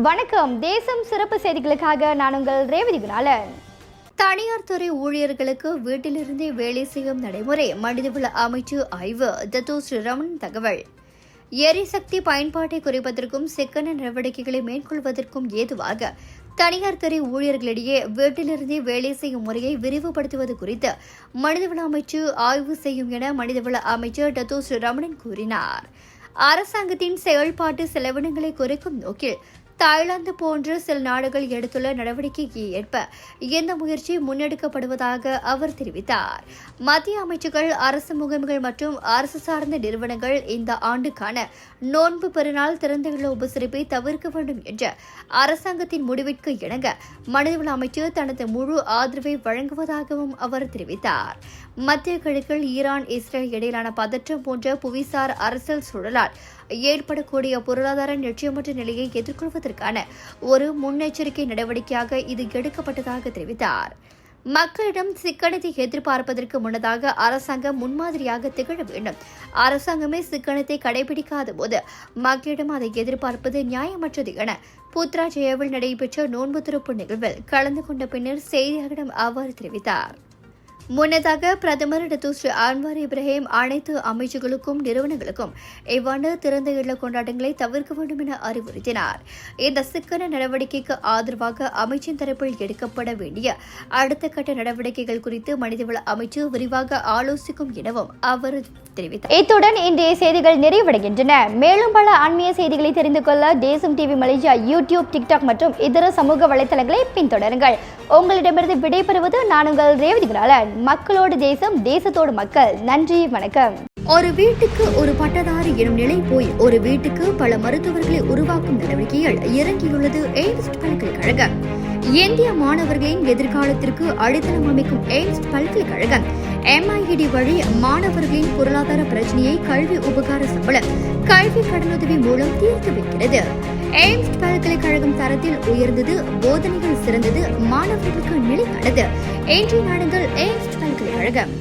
வணக்கம். தேசம் சிறப்பு செய்திகளுக்காக நான் உங்கள் ரேவதி குணாலன். தனியார் துறை ஊழியர்களுக்கு வீட்டிலிருந்தே வேலை செய்யும் நடைமுறை மனிதவள அமைச்சு ஆய்வு. டத்தோஸ் ரமணன் தகவல். எரிசக்தி பயன்பாட்டை குறைப்பதற்கும் சிக்கன நடவடிக்கைகளை மேற்கொள்வதற்கும் ஏதுவாக தனியார் துறை ஊழியர்களிடையே வீட்டிலிருந்தே வேலை செய்யும் முறையை விரிவுபடுத்துவது குறித்து மனிதவள அமைச்சு ஆய்வு செய்யும் என மனிதவள அமைச்சர் டத்தோஸ் ரமணன் கூறினார். அரசாங்கத்தின் செயல்பாட்டு செலவினங்களை குறைக்கும் நோக்கில் தாய்லாந்து போன்ற சில நாடுகள் எடுத்துள்ள நடவடிக்கைக்கு ஏற்ப இந்த முயற்சி முன்னெடுக்கப்படுவதாக அவர் தெரிவித்தார். மத்திய அமைச்சுகள், அரசு முகமைகள் மற்றும் அரசு சார்ந்த நிறுவனங்கள் இந்த ஆண்டுக்கான நோன்பு பெருநாள் திறந்தவெளி உபசரிப்பை தவிர்க்க வேண்டும் என்ற அரசாங்கத்தின் முடிவிற்கு இணங்க மனிதவள அமைச்சு தனது முழு ஆதரவை வழங்குவதாகவும் அவர் தெரிவித்தார். மத்திய கிழக்கில் ஈரான், இஸ்ரேல் இடையிலான பதற்றம் போன்ற புவிசார் அரசியல் சூழலால் ஏற்படக்கூடிய பொருளாதார நிச்சயமற்ற நிலையை எதிர்கொள்வதற்கான ஒரு முன்னெச்சரிக்கை நடவடிக்கையாக இது எடுக்கப்பட்டதாக தெரிவித்தார். மக்களிடம் சிக்கனத்தை எதிர்பார்ப்பதற்கு முன்னதாக அரசாங்கம் முன்மாதிரியாக திகழ வேண்டும். அரசாங்கமே சிக்கனத்தை கடைபிடிக்காத போது மக்களிடம் அதை எதிர்பார்ப்பது நியாயமற்றது என புத்ராஜயாவில் நடைபெற்ற நோன்பு திறப்பு நிகழ்வில் கலந்து கொண்ட பின்னர் செய்தியாளர்களிடம் அவர் தெரிவித்தார். முன்னதாக பிரதமர் டத்தோஸ் அன்வார் இப்ராஹிம் அனைத்து அமைச்சுகளுக்கும் நிறுவனங்களுக்கும் இவ்வாண்டு திறந்த இல்ல கொண்டாட்டங்களை தவிர்க்க வேண்டும் என அறிவுறுத்தினார். இந்த சிக்கன நடவடிக்கைக்கு ஆதரவாக அமைச்சின் தரப்பில் எடுக்கப்பட வேண்டிய அடுத்த கட்ட நடவடிக்கைகள் குறித்து மனிதவள அமைச்சு விரிவாக ஆலோசிக்கும் எனவும் அவர் தெரிவித்தார். இத்துடன் இன்றைய செய்திகள் நிறைவடைகின்றன. மேலும் பல ஆன்மீக செய்திகளை தெரிந்து கொள்ள தேசம் டிவி மலேசியா யூடியூப், டிக்டாக் மற்றும் இதர சமூக வலைதளங்களை பின்தொடருங்கள். உங்களிடமிருந்து விடைபெறுவது நான் உங்கள் ரேவதி குணாலன். மக்களோடு தேசம், தேசத்தோடு மக்கள். நன்றி, வணக்கம். ஒரு வீட்டுக்கு ஒரு பட்டதாரி எனும் நிலை போய் ஒரு வீட்டுக்கு பல மருத்துவர்களை உருவாக்கும் நடவடிக்கையில் இறங்கியுள்ளது எய்ம்ஸ் பல்கலைக்கழகம். இந்திய மாணவர்களின் எதிர்காலத்திற்கு அடித்தளம் அமைக்கும் எய்ம்ஸ் பல்கலைக்கழகம் MIED வழி மாணவர்களின் பொருளாதார பிரச்சனையை கல்வி உபகார சம்பளம், கல்வி கடனுதவி மூலம் தீர்த்து வைக்கிறது. எய்ம்ஸ் பல்கலைக்கழகம் தரத்தில் உயர்ந்தது, போதனைகள் சிறந்தது, மாணவர்களுக்கு நிலையானது. இன்றைய நாடுகள் எய்ம்ஸ் பல்கலைக்கழகம்.